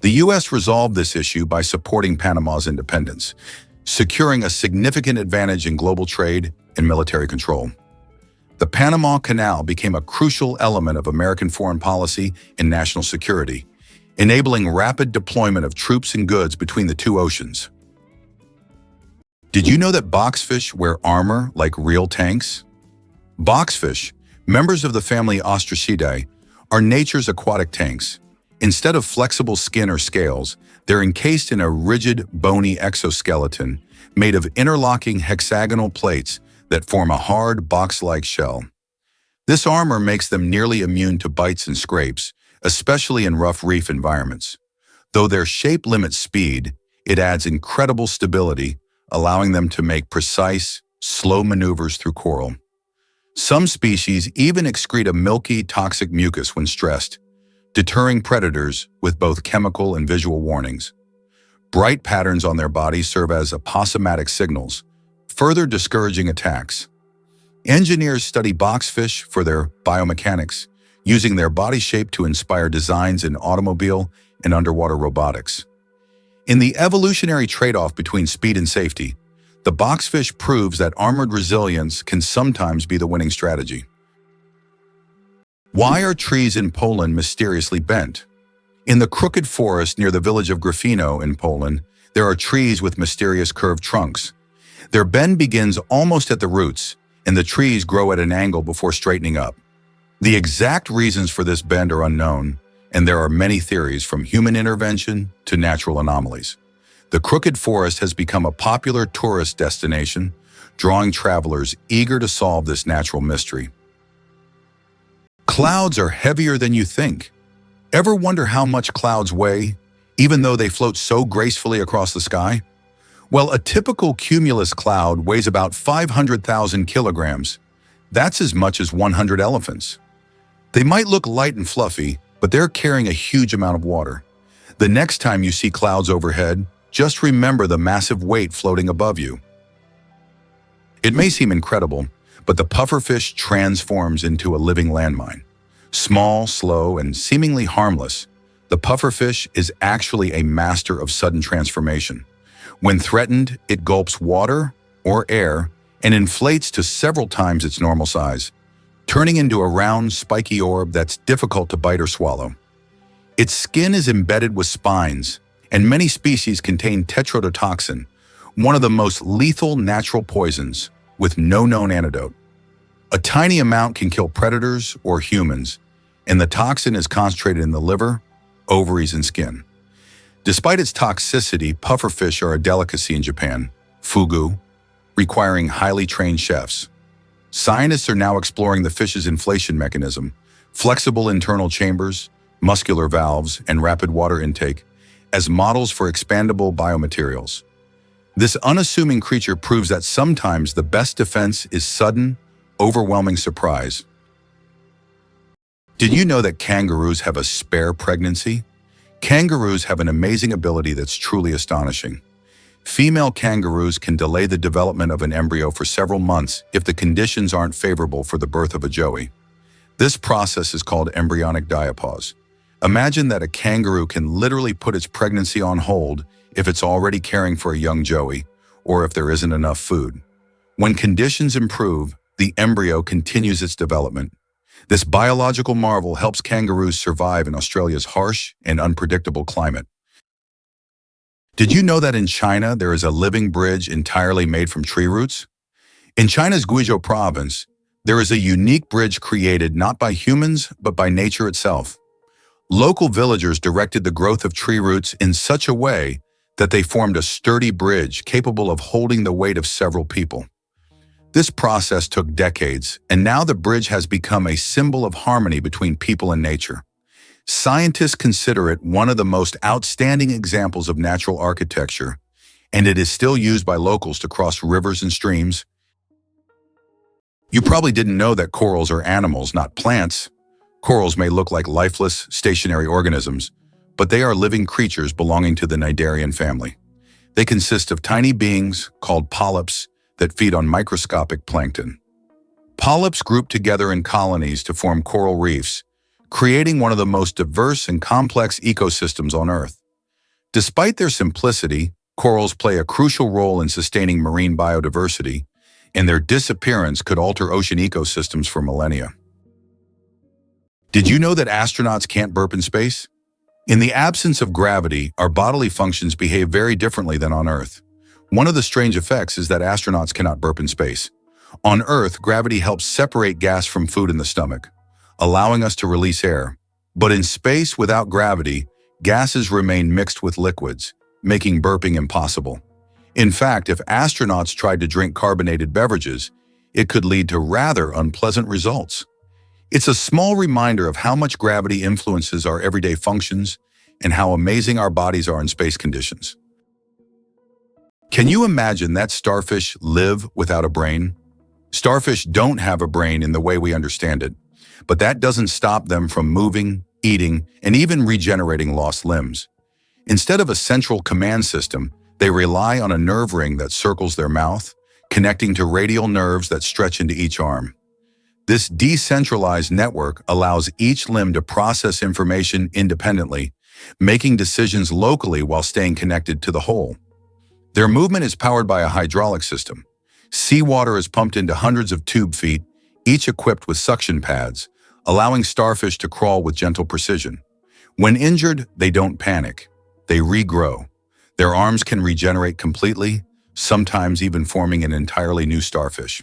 The U.S. resolved this issue by supporting Panama's independence, securing a significant advantage in global trade and military control. The Panama Canal became a crucial element of American foreign policy and national security, enabling rapid deployment of troops and goods between the two oceans. Did you know that boxfish wear armor like real tanks? Boxfish, members of the family Ostracidae, are nature's aquatic tanks. Instead of flexible skin or scales, they're encased in a rigid, bony exoskeleton made of interlocking hexagonal plates that form a hard, box-like shell. This armor makes them nearly immune to bites and scrapes, especially in rough reef environments. Though their shape limits speed, it adds incredible stability, allowing them to make precise, slow maneuvers through coral. Some species even excrete a milky, toxic mucus when stressed, deterring predators with both chemical and visual warnings. Bright patterns on their bodies serve as aposematic signals, further discouraging attacks. Engineers study boxfish for their biomechanics, using their body shape to inspire designs in automobile and underwater robotics. In the evolutionary trade-off between speed and safety, the boxfish proves that armored resilience can sometimes be the winning strategy. Why are trees in Poland mysteriously bent? In the crooked forest near the village of Gryfino in Poland, there are trees with mysterious curved trunks. Their bend begins almost at the roots, and the trees grow at an angle before straightening up. The exact reasons for this bend are unknown, and there are many theories from human intervention to natural anomalies. The crooked forest has become a popular tourist destination, drawing travelers eager to solve this natural mystery. Clouds are heavier than you think. Ever wonder how much clouds weigh, even though they float so gracefully across the sky? Well, a typical cumulus cloud weighs about 500,000 kilograms. That's as much as 100 elephants. They might look light and fluffy, but they're carrying a huge amount of water. The next time you see clouds overhead, just remember the massive weight floating above you. It may seem incredible, but the pufferfish transforms into a living landmine. Small, slow, and seemingly harmless, the pufferfish is actually a master of sudden transformation. When threatened, it gulps water or air and inflates to several times its normal size, turning into a round, spiky orb that's difficult to bite or swallow. Its skin is embedded with spines, and many species contain tetrodotoxin, one of the most lethal natural poisons, with no known antidote. A tiny amount can kill predators or humans, and the toxin is concentrated in the liver, ovaries, and skin. Despite its toxicity, pufferfish are a delicacy in Japan, fugu, requiring highly trained chefs. Scientists are now exploring the fish's inflation mechanism, flexible internal chambers, muscular valves, and rapid water intake as models for expandable biomaterials. This unassuming creature proves that sometimes the best defense is sudden, overwhelming surprise. Did you know that kangaroos have a spare pregnancy? Kangaroos have an amazing ability that's truly astonishing. Female kangaroos can delay the development of an embryo for several months if the conditions aren't favorable for the birth of a joey. This process is called embryonic diapause. Imagine that a kangaroo can literally put its pregnancy on hold if it's already caring for a young joey, or if there isn't enough food. When conditions improve, the embryo continues its development. This biological marvel helps kangaroos survive in Australia's harsh and unpredictable climate. Did you know that in China there is a living bridge entirely made from tree roots? In China's Guizhou province, there is a unique bridge created not by humans but by nature itself. Local villagers directed the growth of tree roots in such a way that they formed a sturdy bridge capable of holding the weight of several people. This process took decades, and now the bridge has become a symbol of harmony between people and nature. Scientists consider it one of the most outstanding examples of natural architecture, and it is still used by locals to cross rivers and streams. You probably didn't know that corals are animals, not plants. Corals may look like lifeless, stationary organisms, but they are living creatures belonging to the cnidarian family. They consist of tiny beings called polyps that feed on microscopic plankton. Polyps group together in colonies to form coral reefs, creating one of the most diverse and complex ecosystems on Earth. Despite their simplicity, corals play a crucial role in sustaining marine biodiversity, and their disappearance could alter ocean ecosystems for millennia. Did you know that astronauts can't burp in space? In the absence of gravity, our bodily functions behave very differently than on Earth. One of the strange effects is that astronauts cannot burp in space. On Earth, gravity helps separate gas from food in the stomach, allowing us to release air. But in space without gravity, gases remain mixed with liquids, making burping impossible. In fact, if astronauts tried to drink carbonated beverages, it could lead to rather unpleasant results. It's a small reminder of how much gravity influences our everyday functions and how amazing our bodies are in space conditions. Can you imagine that starfish live without a brain? Starfish don't have a brain in the way we understand it, but that doesn't stop them from moving, eating, and even regenerating lost limbs. Instead of a central command system, they rely on a nerve ring that circles their mouth, connecting to radial nerves that stretch into each arm. This decentralized network allows each limb to process information independently, making decisions locally while staying connected to the whole. Their movement is powered by a hydraulic system. Seawater is pumped into hundreds of tube feet, each equipped with suction pads, allowing starfish to crawl with gentle precision. When injured, they don't panic. They regrow. Their arms can regenerate completely, sometimes even forming an entirely new starfish.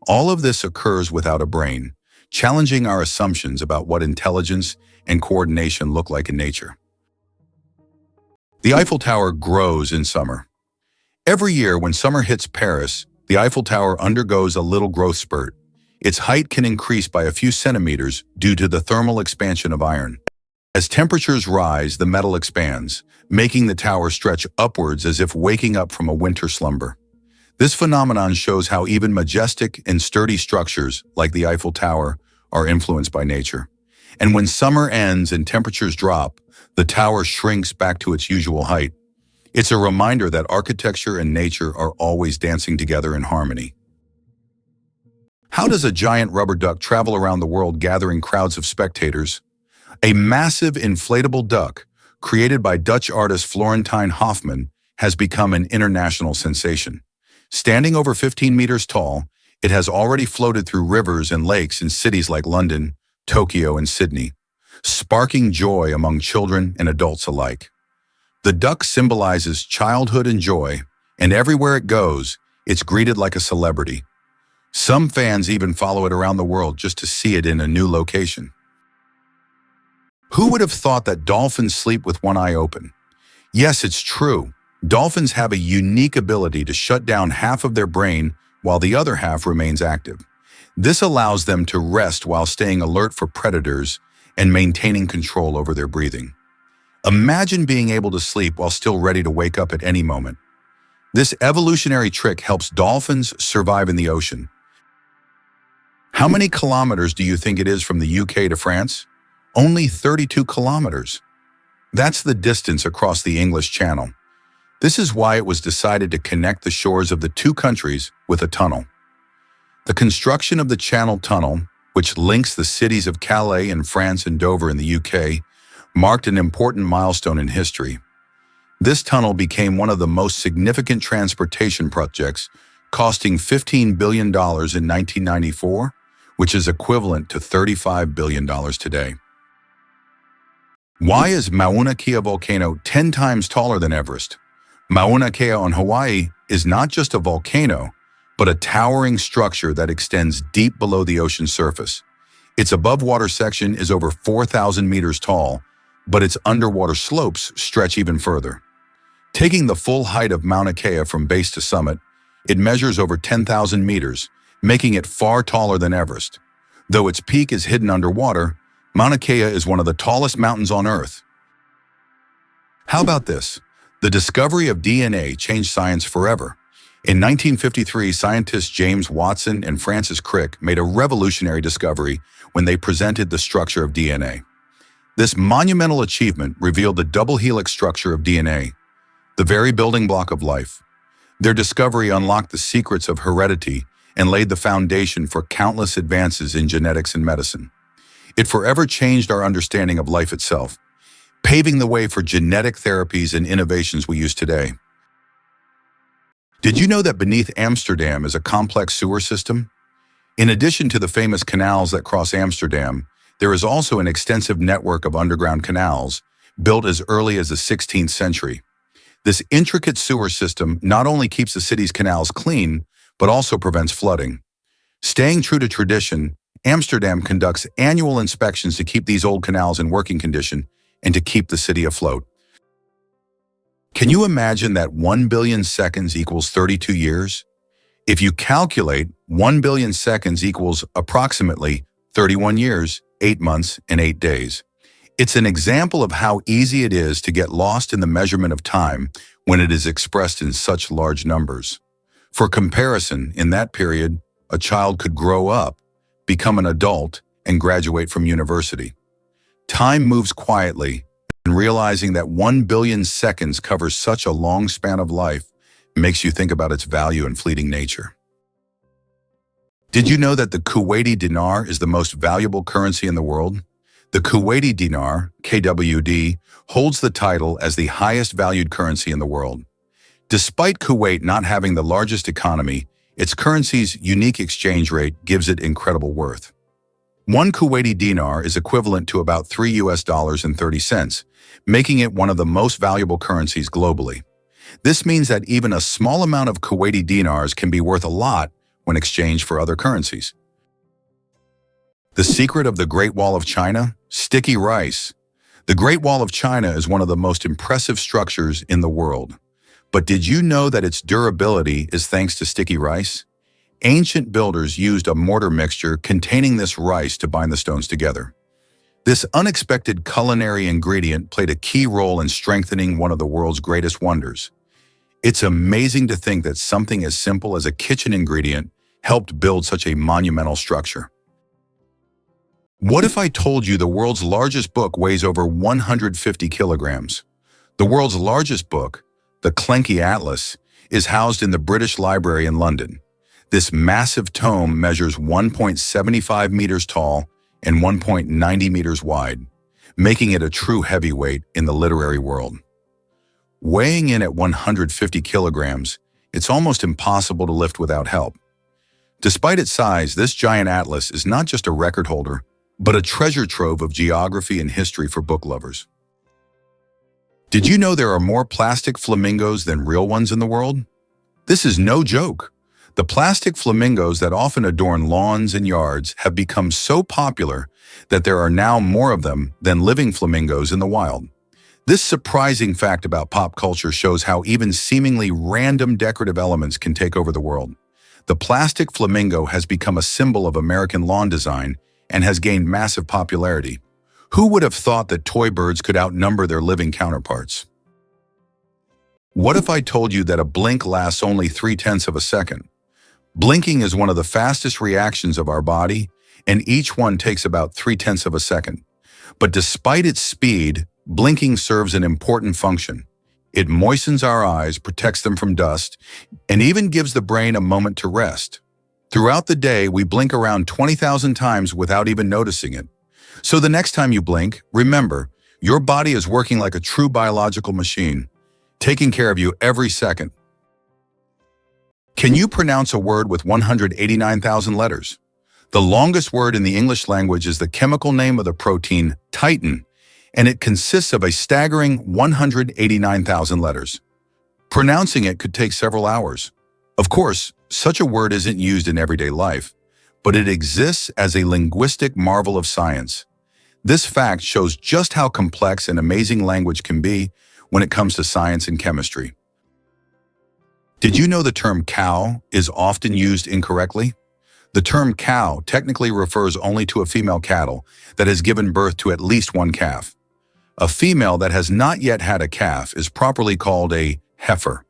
All of this occurs without a brain, challenging our assumptions about what intelligence and coordination look like in nature. The Eiffel Tower grows in summer. Every year when summer hits Paris, the Eiffel Tower undergoes a little growth spurt. Its height can increase by a few centimeters due to the thermal expansion of iron. As temperatures rise, the metal expands, making the tower stretch upwards as if waking up from a winter slumber. This phenomenon shows how even majestic and sturdy structures, like the Eiffel Tower, are influenced by nature. And when summer ends and temperatures drop, the tower shrinks back to its usual height. It's a reminder that architecture and nature are always dancing together in harmony. How does a giant rubber duck travel around the world gathering crowds of spectators? A massive inflatable duck, created by Dutch artist Florentine Hofman, has become an international sensation. Standing over 15 meters tall, it has already floated through rivers and lakes in cities like London, Tokyo, and Sydney, sparking joy among children and adults alike. The duck symbolizes childhood and joy, and everywhere it goes, it's greeted like a celebrity. Some fans even follow it around the world just to see it in a new location. Who would have thought that dolphins sleep with one eye open? Yes, it's true. Dolphins have a unique ability to shut down half of their brain while the other half remains active. This allows them to rest while staying alert for predators and maintaining control over their breathing. Imagine being able to sleep while still ready to wake up at any moment. This evolutionary trick helps dolphins survive in the ocean. How many kilometers do you think it is from the UK to France? Only 32 kilometers. That's the distance across the English Channel. This is why it was decided to connect the shores of the two countries with a tunnel. The construction of the Channel Tunnel, which links the cities of Calais in France and Dover in the UK, marked an important milestone in history. This tunnel became one of the most significant transportation projects, costing $15 billion in 1994, which is equivalent to $35 billion today. Why is Mauna Kea volcano 10 times taller than Everest? Mauna Kea on Hawaii is not just a volcano, but a towering structure that extends deep below the ocean surface. Its above-water section is over 4,000 meters tall, but its underwater slopes stretch even further. Taking the full height of Mauna Kea from base to summit, it measures over 10,000 meters, making it far taller than Everest. Though its peak is hidden underwater, Mauna Kea is one of the tallest mountains on Earth. How about this? The discovery of DNA changed science forever. In 1953, scientists James Watson and Francis Crick made a revolutionary discovery when they presented the structure of DNA. This monumental achievement revealed the double helix structure of DNA, the very building block of life. Their discovery unlocked the secrets of heredity and laid the foundation for countless advances in genetics and medicine. It forever changed our understanding of life itself, paving the way for genetic therapies and innovations we use today. Did you know that beneath Amsterdam is a complex sewer system? In addition to the famous canals that cross Amsterdam, there is also an extensive network of underground canals, built as early as the 16th century. This intricate sewer system not only keeps the city's canals clean, but also prevents flooding. Staying true to tradition, Amsterdam conducts annual inspections to keep these old canals in working condition and to keep the city afloat. Can you imagine that 1 billion seconds equals 32 years? If you calculate, 1 billion seconds equals approximately 31 years, 8 months, and 8 days. It's an example of how easy it is to get lost in the measurement of time when it is expressed in such large numbers. For comparison, in that period, a child could grow up, become an adult, and graduate from university. Time moves quietly, and realizing that 1 billion seconds covers such a long span of life makes you think about its value and fleeting nature. Did you know that the Kuwaiti dinar is the most valuable currency in the world? The Kuwaiti dinar, KWD, holds the title as the highest valued currency in the world. Despite Kuwait not having the largest economy, its currency's unique exchange rate gives it incredible worth. 1 Kuwaiti dinar is equivalent to about $3.30, making it one of the most valuable currencies globally. This means that even a small amount of Kuwaiti dinars can be worth a lot when exchanged for other currencies. The secret of the Great Wall of China? Sticky rice. The Great Wall of China is one of the most impressive structures in the world. But did you know that its durability is thanks to sticky rice? Ancient builders used a mortar mixture containing this rice to bind the stones together. This unexpected culinary ingredient played a key role in strengthening one of the world's greatest wonders. It's amazing to think that something as simple as a kitchen ingredient helped build such a monumental structure. What if I told you the world's largest book weighs over 150 kilograms? The world's largest book, the Clenky Atlas, is housed in the British Library in London. This massive tome measures 1.75 meters tall and 1.90 meters wide, making it a true heavyweight in the literary world. Weighing in at 150 kilograms, it's almost impossible to lift without help. Despite its size, this giant atlas is not just a record holder, but a treasure trove of geography and history for book lovers. Did you know there are more plastic flamingos than real ones in the world? This is no joke. The plastic flamingos that often adorn lawns and yards have become so popular that there are now more of them than living flamingos in the wild. This surprising fact about pop culture shows how even seemingly random decorative elements can take over the world. The plastic flamingo has become a symbol of American lawn design and has gained massive popularity. Who would have thought that toy birds could outnumber their living counterparts? What if I told you that a blink lasts only 3/10 of a second? Blinking is one of the fastest reactions of our body, and each one takes about 3/10 of a second. But despite its speed, blinking serves an important function. It moistens our eyes, protects them from dust, and even gives the brain a moment to rest. Throughout the day, we blink around 20,000 times without even noticing it. So the next time you blink, remember, your body is working like a true biological machine, taking care of you every second. Can you pronounce a word with 189,000 letters? The longest word in the English language is the chemical name of the protein, titin, and it consists of a staggering 189,000 letters. Pronouncing it could take several hours. Of course, such a word isn't used in everyday life, but it exists as a linguistic marvel of science. This fact shows just how complex and amazing language can be when it comes to science and chemistry. Did you know the term cow is often used incorrectly? The term cow technically refers only to a female cattle that has given birth to at least one calf. A female that has not yet had a calf is properly called a heifer.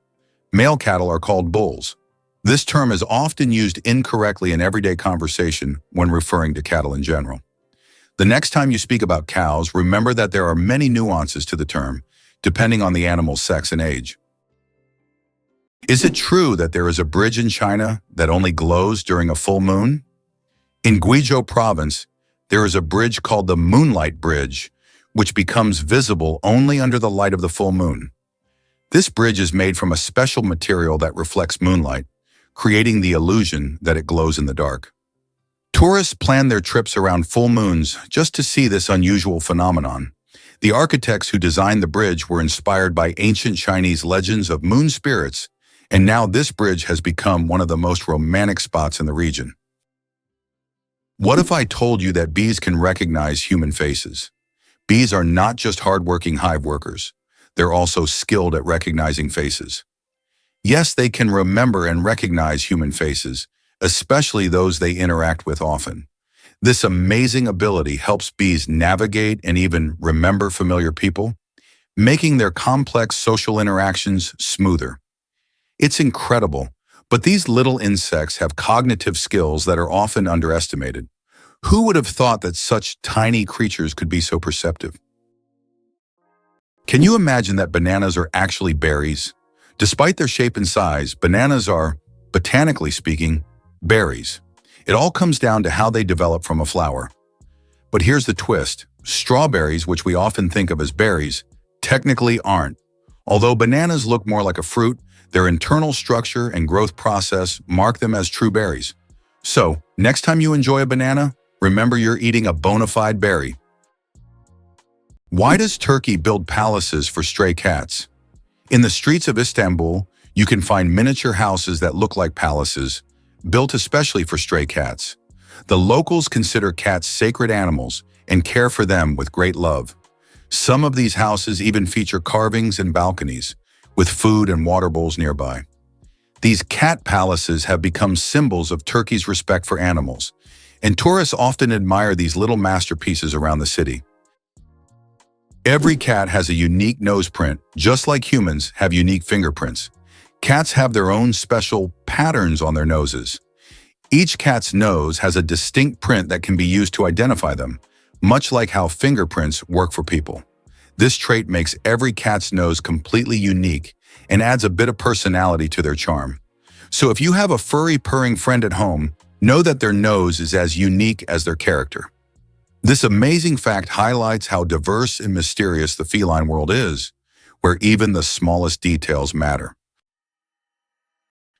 Male cattle are called bulls. This term is often used incorrectly in everyday conversation when referring to cattle in general. The next time you speak about cows, remember that there are many nuances to the term, depending on the animal's sex and age. Is it true that there is a bridge in China that only glows during a full moon? In Guizhou province, there is a bridge called the Moonlight Bridge, which becomes visible only under the light of the full moon. This bridge is made from a special material that reflects moonlight, creating the illusion that it glows in the dark. Tourists plan their trips around full moons just to see this unusual phenomenon. The architects who designed the bridge were inspired by ancient Chinese legends of moon spirits, and now this bridge has become one of the most romantic spots in the region. What if I told you that bees can recognize human faces? Bees are not just hardworking hive workers. They're also skilled at recognizing faces. Yes, they can remember and recognize human faces, especially those they interact with often. This amazing ability helps bees navigate and even remember familiar people, making their complex social interactions smoother. It's incredible, but these little insects have cognitive skills that are often underestimated. Who would have thought that such tiny creatures could be so perceptive? Can you imagine that bananas are actually berries? Despite their shape and size, bananas are, botanically speaking, berries. It all comes down to how they develop from a flower. But here's the twist. Strawberries, which we often think of as berries, technically aren't. Although bananas look more like a fruit, their internal structure and growth process mark them as true berries. So, next time you enjoy a banana, remember you're eating a bona fide berry. Why does Turkey build palaces for stray cats? In the streets of Istanbul, you can find miniature houses that look like palaces, built especially for stray cats. The locals consider cats sacred animals and care for them with great love. Some of these houses even feature carvings and balconies, with food and water bowls nearby. These cat palaces have become symbols of Turkey's respect for animals, and tourists often admire these little masterpieces around the city. Every cat has a unique nose print, just like humans have unique fingerprints. Cats have their own special patterns on their noses. Each cat's nose has a distinct print that can be used to identify them, much like how fingerprints work for people. This trait makes every cat's nose completely unique and adds a bit of personality to their charm. So if you have a furry purring friend at home, know that their nose is as unique as their character. This amazing fact highlights how diverse and mysterious the feline world is, where even the smallest details matter.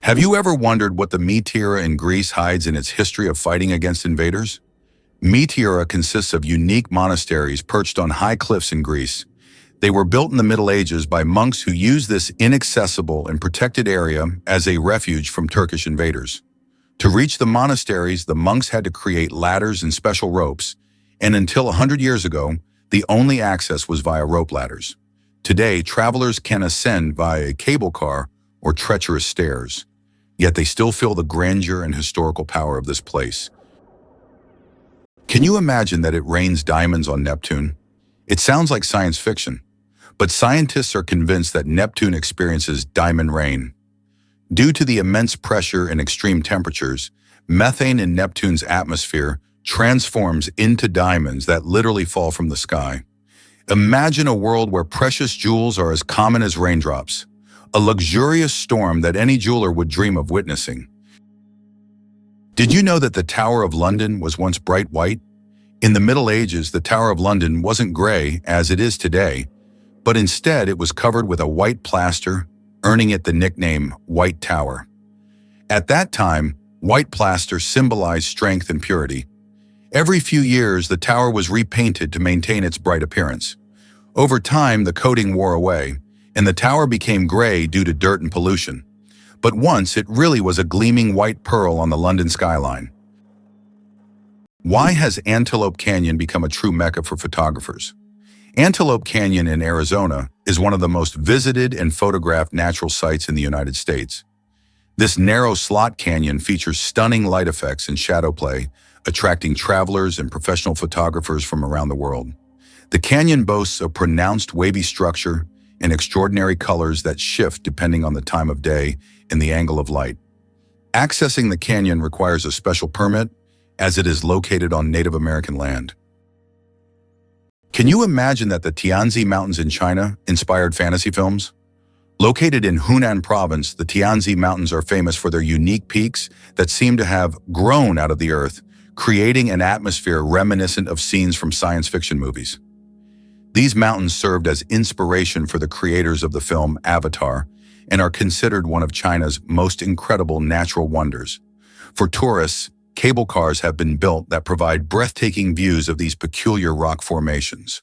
Have you ever wondered what the Meteora in Greece hides in its history of fighting against invaders? Meteora consists of unique monasteries perched on high cliffs in Greece. They were built in the Middle Ages by monks who used this inaccessible and protected area as a refuge from Turkish invaders. To reach the monasteries, the monks had to create ladders and special ropes, and until 100 years ago, the only access was via rope ladders. Today, travelers can ascend via a cable car or treacherous stairs, yet they still feel the grandeur and historical power of this place. Can you imagine that it rains diamonds on Neptune? It sounds like science fiction, But scientists are convinced that Neptune experiences diamond rain. Due to the immense pressure and extreme temperatures, methane in Neptune's atmosphere transforms into diamonds that literally fall from the sky. Imagine a world where precious jewels are as common as raindrops, a luxurious storm that any jeweler would dream of witnessing. Did you know that the Tower of London was once bright white? In the Middle Ages, the Tower of London wasn't gray, as it is today, but instead it was covered with a white plaster, earning it the nickname White Tower. At that time, white plaster symbolized strength and purity. Every few years, the tower was repainted to maintain its bright appearance. Over time, the coating wore away, and the tower became gray due to dirt and pollution. But once, it really was a gleaming white pearl on the London skyline. Why has Antelope Canyon become a true mecca for photographers? Antelope Canyon in Arizona is one of the most visited and photographed natural sites in the United States. This narrow slot canyon features stunning light effects and shadow play, attracting travelers and professional photographers from around the world. The canyon boasts a pronounced wavy structure and extraordinary colors that shift depending on the time of day and the angle of light. Accessing the canyon requires a special permit, as it is located on Native American land. Can you imagine that the Tianzi Mountains in China inspired fantasy films? Located in Hunan province, the Tianzi Mountains are famous for their unique peaks that seem to have grown out of the earth, creating an atmosphere reminiscent of scenes from science fiction movies. These mountains served as inspiration for the creators of the film Avatar and are considered one of China's most incredible natural wonders. For tourists, cable cars have been built that provide breathtaking views of these peculiar rock formations.